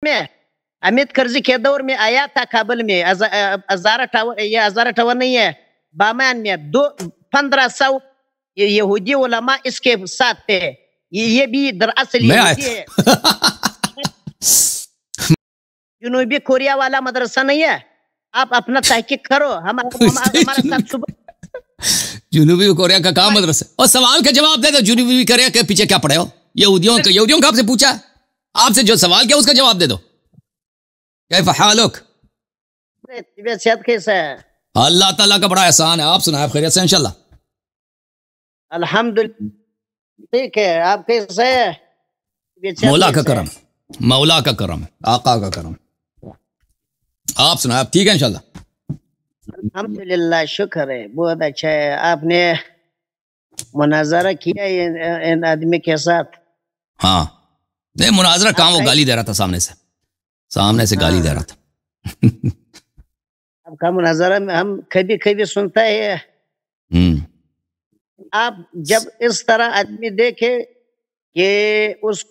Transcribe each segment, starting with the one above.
میں حامد کرزی کے دور میں آیا تھا کابل میں 1058 نہیں ہے بامیان میں 1500 یہودی علماء اس کے ساتھ تھے. یہ بھی دراصل یہودی ہے. جنوبی کوریا والا مدرسہ نہیں ہے. آپ اپنا تحقیق کرو. ہمارے ساتھ صبح جنوبی کوریا کا کام مدرسہ. اور سوال کا جواب دے دو. جنوبی کوریا کے پیچھے کیا پڑے ہو؟ یہودیوں کا آپ سے پوچھا, آپ سے جو سوال کیا اس کا جواب دے دو. کیف حالک؟ طبیعت صحت کیسا ہے؟ اللہ تعالیٰ کا بڑا احسان ہے. آپ سنائیں آپ خیریت سے انشاءاللہ؟ الحمدللہ ٹھیک ہے. آپ کیسے ہیں؟ مولا کا کرم, مولا کا کرم, آقا کا کرم. آپ سنائیں آپ ٹھیک ہے انشاءاللہ؟ الحمدللہ شکر ہے, بہت اچھا ہے. آپ نے مناظرہ کیا ان آدمی کے ساتھ؟ ہاں نہیں مناظرہ کہاں, وہ گالی دے رہا تھا سامنے سے گالی دے رہا تھا. آپ کا مناظرہ میں ہم کبھی سنتا ہے. آپ جب اس طرح آدمی دیکھے کہ اس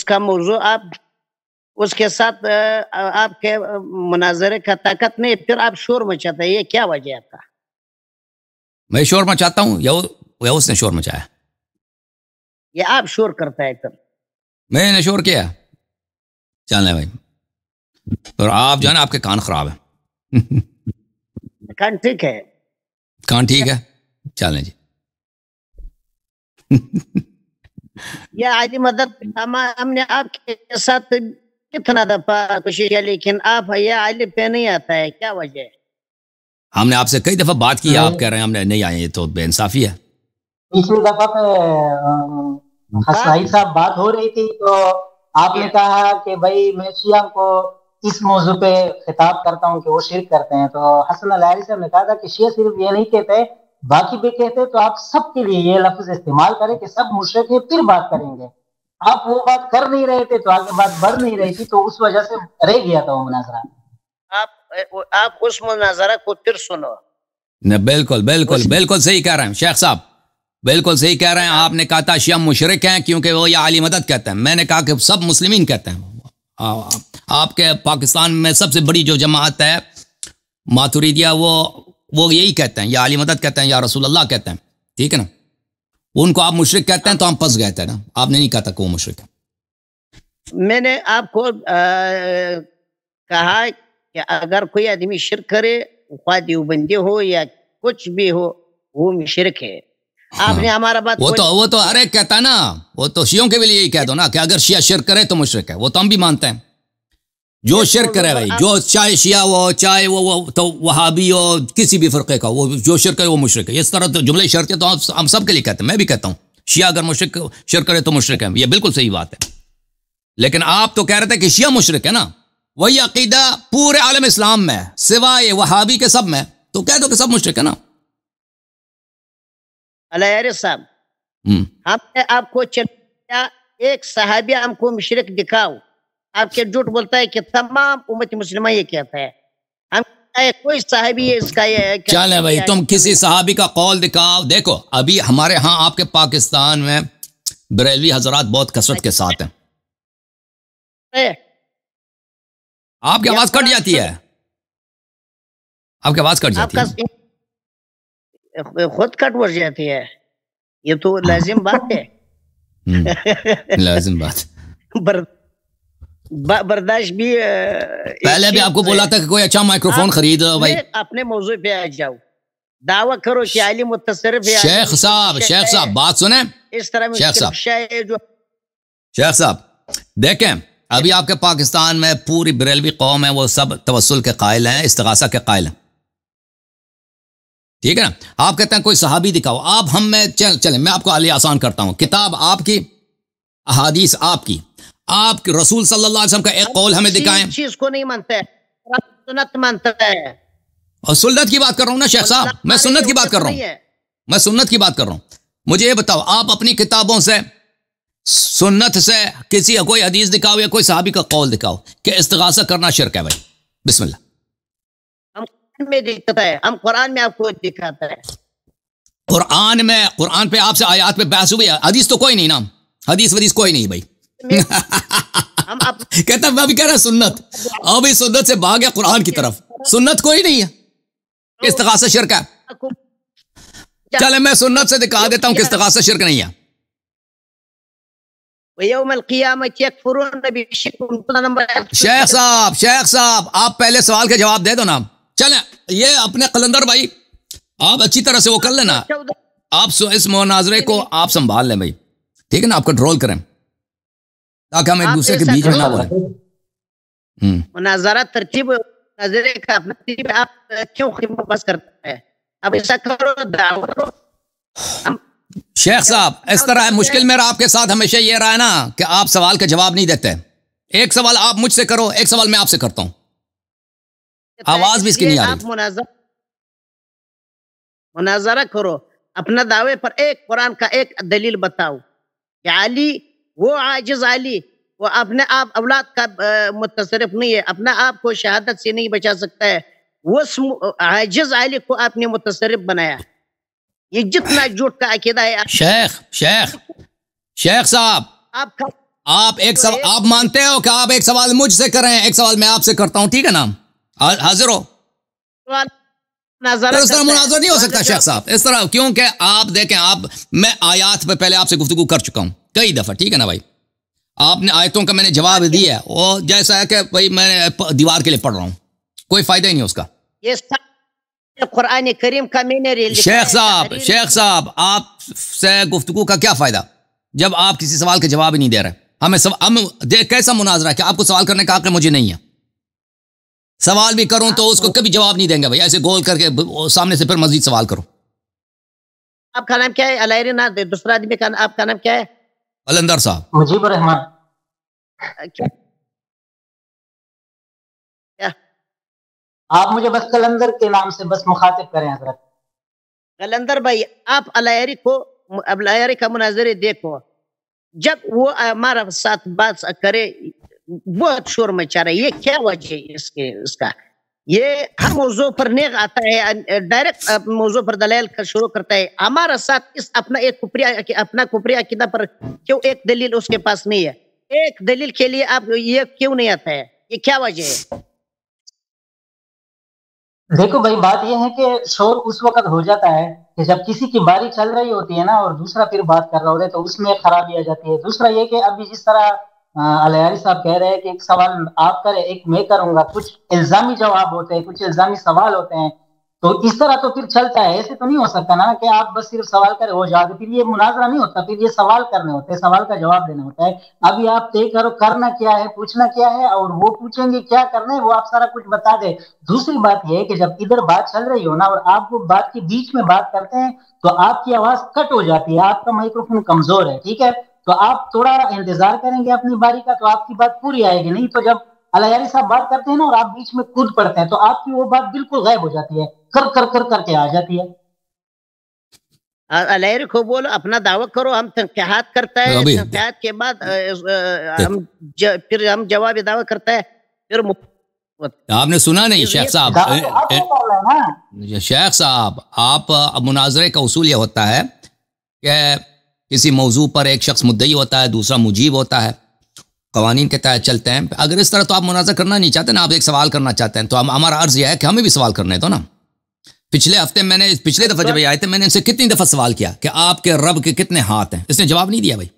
کا موضوع آپ اس کے ساتھ آپ کے مناظرے کا طاقت نہیں, پھر آپ شور مچاتے ہیں, یہ کیا وجہ ہے آپ کا؟ میں شور مچاتا ہوں یا اس نے شور مچایا؟ یہ آپ شور کرتا ہے. پھر میں نے شور کیا چلنے بھائی, اور آپ جو ہے نا آپ کے کان خراب ہیں. کان ٹھیک ہے, کان ٹھیک ہے, چلیں جی. یہ عالی مدد ہم نے آپ کے ساتھ کتنا دفعہ کوشش کیا, لیکن آپ یہ عالی پہ نہیں آتا ہے, کیا وجہ ہے؟ ہم نے آپ سے کئی دفعہ بات کی, آپ کہہ رہے ہیں ہم نے نہیں آئے, یہ تو بے انصافی ہے. پچھلی دفعہ پہ حسنائی صاحب بات ہو رہی تھی تو آپ نے کہا کہ بھائی میں شیعہ کو اس موضوع پہ خطاب کرتا ہوں کہ وہ شرک کرتے ہیں. تو حسن الہاری صاحب نے کہا تھا کہ شیعہ صرف یہ نہیں کہتے باقی بھی کہتے, تو آپ سب کے لیے یہ لفظ استعمال کریں کہ سب مشرک ہیں پھر بات کریں گے. آپ وہ بات کر نہیں رہے تھے تو آگے بات بڑھ نہیں رہی تھی, تو اس وجہ سے رہ گیا تھا وہ مناظرہ. آپ اس مناظرہ کو پھر سنو. بالکل صحیح کہہ رہے ہیں شیخ صاحب, بالکل صحیح کہہ رہے ہیں. آپ نے کہا تھا شیعہ مشرک ہیں کیونکہ وہ یا علی مدد کہتے ہیں. میں نے کہا کہ سب مسلمین کہتے ہیں. آپ کے پاکستان میں سب سے بڑی جو جماعت ہے ماتوریدیہ, وہ یہی کہتے ہیں, یا علی مدد کہتے ہیں, یا رسول اللہ کہتے ہیں, ٹھیک ہے نا. ان کو آپ مشرک کہتے ہیں تو ہم پھنس گئے تھے نا. آپ نے نہیں کہا تھا کہ وہ مشرک ہے. میں نے آپ کو کہا کہ اگر کوئی آدمی شرک کرے, خواہ دیوبندی ہو یا کچھ بھی ہو, وہ مشرک ہے. آپ نے ہمارا بات وہ تو ہر ایک کہتا ہے نا, وہ تو شیعوں کے بھی لیے یہی کہہ دو نا کہ اگر شیعہ شرک کرے تو مشرک ہے. وہ تو ہم بھی مانتے ہیں, جو شرک کرے بھائی, جو چاہے شیعہ ہو چاہے وہ تو وہابی ہو, کسی بھی فرقے کا, وہ جو شرک کرے وہ مشرک ہے. اس طرح تو جملے شرط تو ہم سب کے لیے کہتے ہیں. میں بھی کہتا ہوں شیعہ اگر شرک کرے تو مشرک ہے, یہ بالکل صحیح بات ہے. لیکن آپ تو کہہ رہے تھے کہ شیعہ مشرک ہے نا, وہی عقیدہ پورے عالم اسلام میں سوائے وہابی کے سب میں, تو کہہ دو کہ سب مشرک ہے نا. علیہ صاحب, ہم نے آپ کو ایک صحابی ہم کو مشرک دکھاؤ. آپ کے جھوٹ بولتا ہے کہ تمام امت مسلمہ یہ کہتا ہے. ہم کوئی صحابی اس کا چلیں بھائی, تم کسی صحابی کا قول دکھاؤ. دیکھو ابھی ہمارے ہاں آپ کے پاکستان میں بریلوی حضرات بہت کثرت کے ساتھ ہیں. آپ کی آواز کٹ جاتی ہے, آپ کی آواز کٹ جاتی ہے, خود کٹ ور جاتی ہے. یہ تو لازم بات ہے. لازم بات. برداشت بھی. پہلے بھی آپ کو بولا تھا کہ کوئی اچھا مائکروفون خرید بھائی. اپنے موضوع پہ آ جاؤ, دعویٰ کرو کہ عالم متصرف ہے. شیخ صاحب بات سنیں. اس طرح شیخ صاحب دیکھیں, ابھی آپ کے پاکستان میں پوری بریلوی قوم ہے, وہ سب توسل کے قائل ہیں, استغاثہ کے قائل ہیں, ٹھیک ہے نا. آپ کہتے ہیں کوئی صحابی دکھاؤ. آپ ہم میں چلیں میں آپ کو علی آسان کرتا ہوں. کتاب آپ کی, احادیث آپ کی, آپ کے رسول صلی اللہ علیہ وسلم کا ایک قول ہمیں دکھائیں. چیز کو نہیں مانتا ہے, سنت مانتا ہے. اور سنت کی بات کر رہا ہوں نا شیخ صاحب, میں سنت کی بات کر رہا ہوں, میں سنت کی بات کر رہا ہوں. مجھے یہ بتاؤ, آپ اپنی کتابوں سے سنت سے کسی کوئی حدیث دکھاؤ یا کوئی صحابی کا قول دکھاؤ کہ استغاثہ کرنا شرک ہے بھائی. بسم اللہ. میں دکھتا ہے, ہم قرآن میں آپ کو دکھاتا ہے. قرآن پہ آپ سے آیات پہ بحث ہوئی ہے, حدیث تو کوئی نہیں نا, حدیث کوئی نہیں بھائی. ہم کہتا میں ابھی کہہ رہا سنت، ابھی سنت سے بھاگ گیا قرآن کی طرف، سنت کوئی نہیں ہے، استغاثہ شرک ہے۔ چلے میں سنت سے دکھا دیتا ہوں کہ استغاثہ شرک نہیں ہے۔ وَيَوْمَ الْقِيَامَةِ يَكْفُرُونَ بِشِرْكِكُمْ۔ شیخ صاحب آپ پہلے سوال کا جواب دے دو نا۔ چلیں یہ اپنے قلندر بھائی آپ اچھی طرح سے وہ کر لینا، آپ اس مناظرے کو آپ سنبھال لیں بھائی، ٹھیک ہے نا، آپ کنٹرول کریں تاکہ ہم ایک دوسرے کے بیچ میں نہ بولیں۔ مناظرہ ترتیب مناظرے کا اپنا ترتیب آپ کیوں بس کرتا ہے؟ اب ایسا کرو دعوت کرو۔ شیخ صاحب اس طرح ہے، مشکل میرا آپ کے ساتھ ہمیشہ یہ رہا ہے نا کہ آپ سوال کا جواب نہیں دیتے، ایک سوال آپ مجھ سے کرو، ایک سوال میں آپ سے کرتا ہوں، آواز بھی اس کی نہیں آ رہی۔ مناظرہ کرو، اپنا دعوے پر ایک قرآن کا ایک دلیل بتاؤ کہ علی وہ عاجز علی وہ اپنے آپ اولاد کا متصرف نہیں ہے، اپنا آپ کو شہادت سے نہیں بچا سکتا ہے، وہ عاجز علی کو آپ نے متصرف بنایا۔ یہ جتنا جھوٹ کا عقیدہ ہے شیخ صاحب آپ ایک سوال آپ مانتے ہو کہ آپ ایک سوال مجھ سے کریں، ایک سوال میں آپ سے کرتا ہوں، ٹھیک ہے نا، حاضر ہو؟ اس طرح مناظر نہیں ہو سکتا شیخ صاحب، اس طرح، کیونکہ آپ دیکھیں میں آیات پہ پہلے آپ سے گفتگو کر چکا ہوں کئی دفعہ، ٹھیک ہے نا بھائی، آپ نے آیتوں کا میں نے جواب دیا ہے، وہ جیسا ہے کہ بھائی میں دیوار کے لیے پڑھ رہا ہوں، کوئی فائدہ ہی نہیں اس کا۔ قرآن کریم کا میں نے شیخ صاحب آپ سے گفتگو کا کیا فائدہ جب آپ کسی سوال کے جواب ہی نہیں دے رہے؟ ہم کیسا مناظرہ ہے کہ آپ کو سوال کرنے کا حق مجھے نہیں ہے، سوال بھی کروں تو اس کو کبھی جواب نہیں دیں گے بھائی، ایسے گول کر کے سامنے سے پھر مزید سوال کرو۔ آپ کا نام کیا ہے؟ الائری نا دوسرا آدمی کا آپ کا نام کیا ہے؟ قلندر صاحب۔ مجیب الرحمان۔ آپ مجھے بس قلندر کے نام سے بس مخاطب کریں حضرت۔ قلندر بھائی آپ الائری کا مناظرے دیکھو، جب وہ ہمارا ساتھ بات کرے بہت شور مچا رہا ہے، یہ کیا وجہ ہے اس کا؟ یہ ہر موضوع پر نیغ آتا ہے، ڈائریکٹ موضوع پر دلائل کا شروع کرتا ہے، ہمارا ساتھ اس اپنا کفری عقیدہ پر کیوں ایک دلیل اس کے پاس نہیں ہے؟ ایک دلیل کے لیے آپ یہ کیوں نہیں آتا ہے؟ یہ کیا وجہ ہے؟ دیکھو بھائی بات یہ ہے کہ شور اس وقت ہو جاتا ہے کہ جب کسی کی باری چل رہی ہوتی ہے نا اور دوسرا پھر بات کر رہا ہوتا ہے تو اس میں خرابی آ جاتی ہے۔ دوسرا یہ کہ ابھی جس طرح الہیاری صاحب کہہ رہے ہیں کہ ایک سوال آپ کریں ایک میں کروں گا، کچھ الزامی جواب ہوتے ہیں، کچھ الزامی سوال ہوتے ہیں، تو اس طرح تو پھر چلتا ہے، ایسے تو نہیں ہو سکتا نا کہ آپ بس صرف سوال کرے ہو جائے، پھر یہ مناظرہ نہیں ہوتا، پھر یہ سوال کرنے ہوتے ہیں، سوال کا جواب دینا ہوتا ہے۔ ابھی آپ طے کرو کرنا کیا ہے، پوچھنا کیا ہے، اور وہ پوچھیں گے کیا کرنا ہے، وہ آپ سارا کچھ بتا دے۔ دوسری بات یہ ہے کہ جب ادھر بات چل رہی ہو نا اور آپ وہ بات کے بیچ میں بات کرتے ہیں تو آپ کی آواز کٹ ہو جاتی ہے، آپ کا مائکروفون کمزور ہے، ٹھیک ہے، تو آپ تھوڑا انتظار کریں گے اپنی باری کا تو آپ کی بات پوری آئے گی، نہیں تو جب الہیاری صاحب بات کرتے ہیں نا اور آپ بیچ میں کود پڑتے ہیں تو آپ کی وہ بات بالکل غائب ہو جاتی ہے، کر کے آ جاتی ہے۔ الہیاری کو بولو اپنا دعویٰ کرو، ہم تنقیحات کرتا ہے، تنقیحات کے بعد پھر ہم جواب دعویٰ کرتا ہے، پھر آپ نے سنا نہیں شیخ صاحب، شیخ صاحب آپ مناظرے کا اصول یہ ہوتا ہے کہ کسی موضوع پر ایک شخص مدعی ہوتا ہے، دوسرا مجیب ہوتا ہے، قوانین کے تحت چلتے ہیں۔ اگر اس طرح تو آپ مناظرہ کرنا نہیں چاہتے نا، آپ ایک سوال کرنا چاہتے ہیں تو ہمارا عرض یہ ہے کہ ہمیں بھی سوال کرنے دو نا۔ پچھلے ہفتے پچھلے دفعہ جب آئے تھے میں نے ان سے کتنی دفعہ سوال کیا کہ آپ کے رب کے کتنے ہاتھ ہیں، اس نے جواب نہیں دیا بھائی،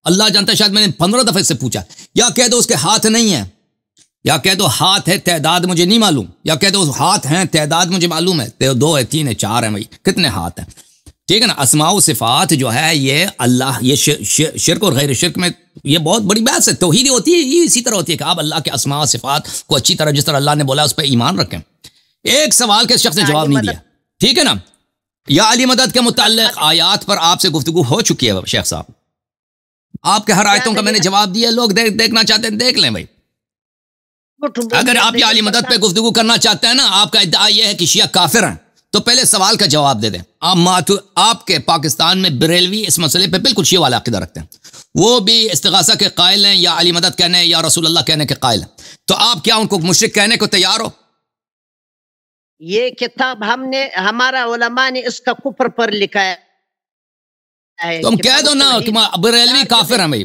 اللہ جانتا ہے، شاید میں نے 15 دفعہ سے پوچھا، یا کہہ دو اس کے ہاتھ نہیں ہیں، یا کہہ دو ہاتھ ہے تعداد مجھے نہیں معلوم، یا کہہ دو ہاتھ ہیں تعداد مجھے معلوم ہے، 2 ہے 3 ہے 4 ہیں بھائی، کتنے ہاتھ ہیں، ٹھیک ہے نا۔ اسماء و صفات جو ہے یہ اللہ، یہ شرک اور غیر شرک میں یہ بہت بڑی بات ہے، توحید ہوتی ہے، یہ اسی طرح ہوتی ہے کہ آپ اللہ کے اسماء و صفات کو اچھی طرح جس طرح اللہ نے بولا اس پہ ایمان رکھیں۔ ایک سوال کے شخص نے جواب نہیں دیا، ٹھیک ہے نا۔ یا علی مدد کے متعلق آیات پر آپ سے گفتگو ہو چکی ہے شیخ صاحب، آپ کے ہر آیتوں کا میں نے جواب دیا، لوگ دیکھنا چاہتے ہیں دیکھ لیں بھائی۔ اگر آپ یہ علی مدد پہ گفتگو کرنا چاہتے ہیں نا، آپ کا ادعا یہ ہے کہ شیعہ کافر ہیں، تو پہلے سوال کا جواب دے دیں۔ آپ کے پاکستان میں بریلوی اس مسئلے پہ بالکل شیعہ والا عقیدہ رکھتے ہیں، وہ بھی استغاثہ کے قائل ہیں، یا علی مدد کہنے یا رسول اللہ کہنے کے قائل ہیں، تو آپ کیا ان کو مشرک کہنے کو تیار ہو؟ یہ کتاب ہمارا علماء نے اس کا کفر پر لکھا ہے، تم کہہ دو نا کہ بریلوی کافر ہیں بھائی،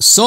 100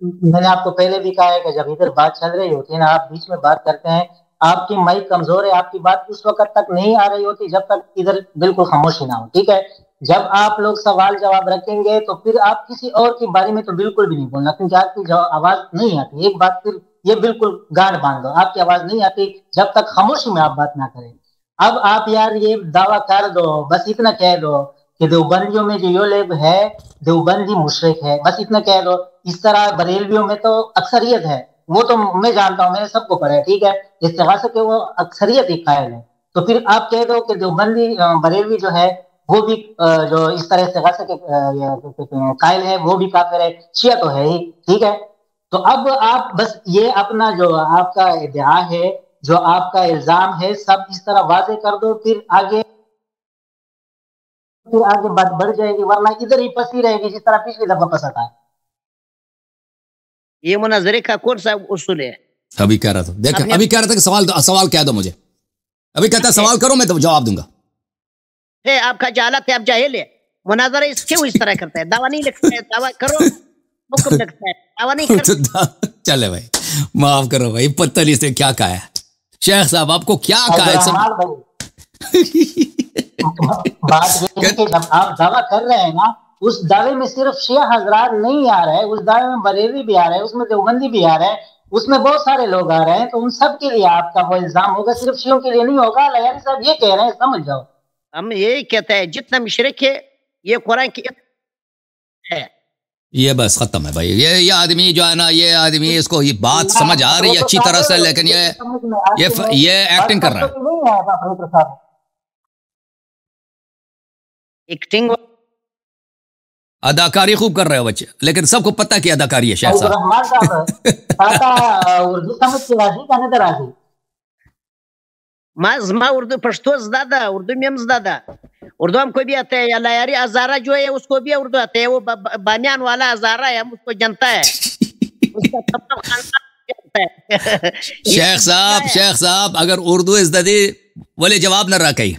میں نے آپ کو پہلے بھی کہا ہے کہ جب ادھر بات چل رہی ہوتی ہے نا، آپ بیچ میں بات کرتے ہیں، آپ کی مائک کمزور ہے، آپ کی بات اس وقت تک نہیں آ رہی ہوتی جب تک ادھر بالکل خاموشی نہ ہو، ٹھیک ہے؟ جب آپ لوگ سوال جواب رکھیں گے تو پھر آپ کسی اور کے بارے میں تو بالکل بھی نہیں بولنا، کیونکہ آپ کی آواز نہیں آتی. ایک بات پھر یہ بالکل گانٹ باندھ دو، آپ کی آواز نہیں آتی جب تک خاموشی میں آپ بات نہ کریں. اب آپ یار یہ دعویٰ کر دو، بس اتنا کہہ دو کہ دیوبندیوں میں جو یہ لوگ ہے دیوبندی مشرک ہے، بس اتنا کہہ دو. اس طرح بریلویوں میں تو اکثریت ہے، وہ تو میں جانتا ہوں، میں نے سب کو پڑھا ہے، ٹھیک ہے؟ استغاثہ کے وہ اکثریت ہی قائل ہے. تو پھر آپ کہہ دو کہ دیوبندی بریلوی جو ہے وہ بھی جو اس طرح استغاثہ کے قائل ہے وہ بھی کافر ہے، شیعہ تو ہے ہی، ٹھیک ہے؟ تو اب آپ بس یہ اپنا جو آپ کا ادعا ہے، جو آپ کا الزام ہے، سب اس طرح واضح کر دو، پھر آگے بات بڑھ جائے گی، ورنہ ادھر ہی پسی رہے گی جس طرح پچھلی دفعہ پسا تھا. یہ مناظرے کا کون سا اصول ہے؟ ابھی کہہ رہا تھا، دیکھ ابھی کہہ رہا تھا کہ سوال کہہ دو مجھے، ابھی کہتا ہے سوال کرو میں تو جواب دوں گا. آپ کا جہالت ہے، آپ جاہل ہے. مناظرہ کیوں اس طرح کرتا ہے؟ دعویٰ نہیں لکھتا ہے، دعویٰ کرو حکم لگتا ہے، دعویٰ نہیں کرتا. چلے بھائی معاف کرو بھائی، پتہ نہیں سے کیا کہا ہے شیخ صاحب، آپ کو کیا کہا ہے؟ بات یہ ہے کہ جب آپ دعویٰ کر رہے ہیں نا، اس دعوے میں صرف شیعہ حضرات نہیں آ رہے، اس دعوے میں بریلوی بھی آ رہے ہیں، اس میں دیوبندی بھی آ رہے ہیں، اس میں بہت سارے لوگ آ رہے ہیں. تو ان سب کے لیے آپ کا وہ الزام ہوگا، صرف شیعوں کے لیے نہیں ہوگا. لیاری صاحب یہ کہہ رہے ہیں، سمجھ جاؤ. ہم یہی کہتے ہیں جتنا مشرک ہے یہ قرآن کی ہے. یہ بس ختم ہے بھائی. یہ آدمی جو ہے نا، یہ آدمی اس کو یہ بات سمجھ آ رہی ہے اچھی طرح سے، لیکن یہ ایکٹنگ کر رہا ہے. ایکٹنگ اداکاری خوب کر رہے ہو بچے، لیکن سب کو پتہ کہ اداکاری ہے شیخ صاحب. ما اردو پشتو زدہ، اردو میم زدہ، اردو ہم کو بھی آتا ہے. اللہ یاری ہزارہ جو ہے اس کو بھی اردو آتا ہے، وہ بامیان والا ہزارہ ہے، ہم اس کو جانتا ہے. شیخ صاحب اگر اردو ازدادی بولے جواب نہ رہا کہیں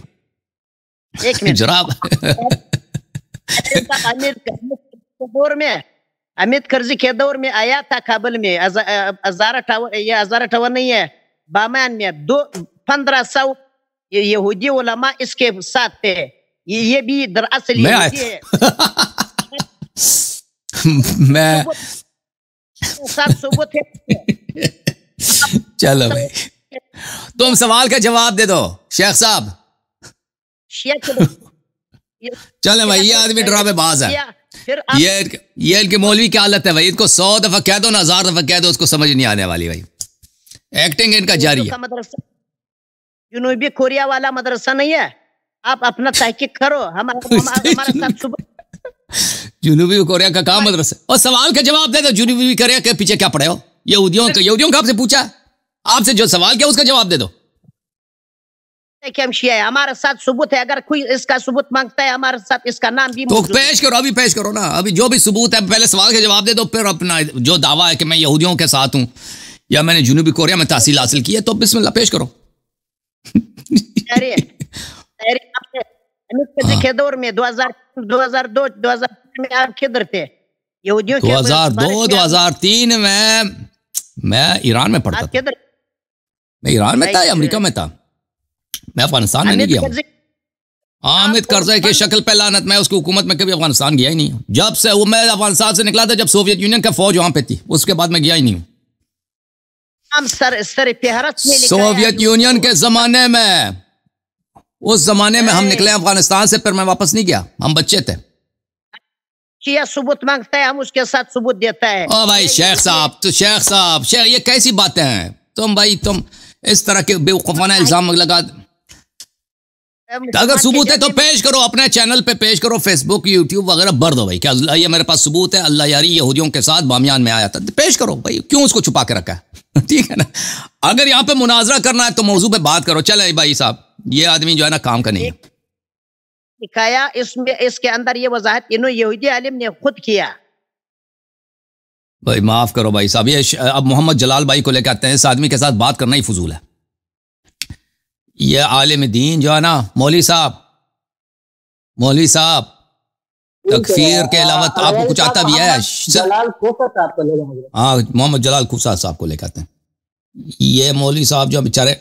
ایک منٹ جراب. دور میں امت کرزی کے دور میں آیا تھا کابل میں، یہ 1058 نہیں ہے، بامیان میں 1500 یہودی علماء اس کے ساتھ تھے. یہ بھی دراصل یہودی ہے. میں ثبوت ہے. چلو بھائی تم سوال کا جواب دے دو شیخ صاحب. چلے بھائی، یہ آدمی ڈرامے باز ہے. یہ ان کے مولوی کی حالت ہے بھائی، ان کو 100 دفعہ کہہ دو نا 1000 دفعہ کہہ دو، اس کو سمجھ نہیں آنے والی بھائی. ایکٹنگ ان کا جاری ہے. جنوبی کوریا والا مدرسہ نہیں ہے، آپ اپنا تحقیق کرو. ہمارے ساتھ جنوبی کوریا کا کام مدرسہ. اور سوال کا جواب دے دو، جنوبی کوریا کے پیچھے کیا پڑے ہو؟ یہودیوں کا آپ سے پوچھا، آپ سے جو سوال کیا اس کا جواب دے دو. کہ ہم شیعہ ہے، ہمارے ساتھ ثبوت ہے. اگر کوئی اس کا ثبوت مانگتا ہے ہمارے ساتھ اس کا نام بھی تو پیش کرو، ابھی پیش کرو نا. ابھی جو بھی ثبوت ہے پہلے سوال کا جواب دے دو، پھر اپنا جو دعویٰ ہے کہ میں یہودیوں کے ساتھ ہوں یا میں نے جنوبی کوریا میں تحصیل حاصل کی ہے تو بسم اللہ پیش کرو. کے دور میں 2002 میں آپ کدھر تھے؟ 2002 2003 میں ایران میں پڑھتا تھا. میں ایران میں تھا یا امریکہ میں تھا، میں افغانستان میں نہیں گیا ہوں. حامد کرزئی کی شکل پہ لعنت، میں اس کی حکومت میں کبھی افغانستان گیا ہی نہیں ہوں. جب سے وہ میں افغانستان سے نکلا تھا جب سوویت یونین کا فوج وہاں پہ تھی، اس کے بعد میں گیا ہی نہیں ہوں. سوویت یونین کے زمانے میں، اس زمانے میں ہم نکلے افغانستان سے، پھر میں واپس نہیں گیا، ہم بچے تھے. شیعہ ثبوت مانگتا ہے، ہم اس کے ساتھ ثبوت دیتا ہے. او بھائی شیخ صاحب یہ کیسی باتیں ہیں؟ تم اس طرح کے بیوقوفانہ الزام لگا. اگر ثبوت ہے تو پیش کرو، اپنے چینل پہ پیش کرو، فیس بک یوٹیوب وغیرہ بھر دو بھائی. کیا یہ میرے پاس ثبوت ہے اللہ یاری یہودیوں کے ساتھ بامیان میں آیا تھا، پیش کرو بھائی. کیوں اس کو چھپا کے رکھا ہے؟ ٹھیک ہے نا. اگر یہاں پہ مناظرہ کرنا ہے تو موضوع پہ بات کرو. چلے بھائی صاحب، یہ آدمی جو ہے نا کام کا نہیں ہے. دکھایا اس کے اندر یہ وضاحت یہودی عالم نے خود کیا. بھائی معاف کرو بھائی صاحب، یہ اب محمد جلال بھائی کو لے کے آتے ہیں، اس آدمی کے ساتھ بات کرنا ہی فضول ہے. یہ عالم دین جو ہے نا، مولوی صاحب تکفیر کے علاوہ تو آپ کو کچھ آتا بھی ہے؟ جلال کوثر صاحب کو لے لیں مجھے. ہاں محمد جلال کوثر صاحب کو لے کے آتے ہیں. یہ مولوی صاحب جو بیچارے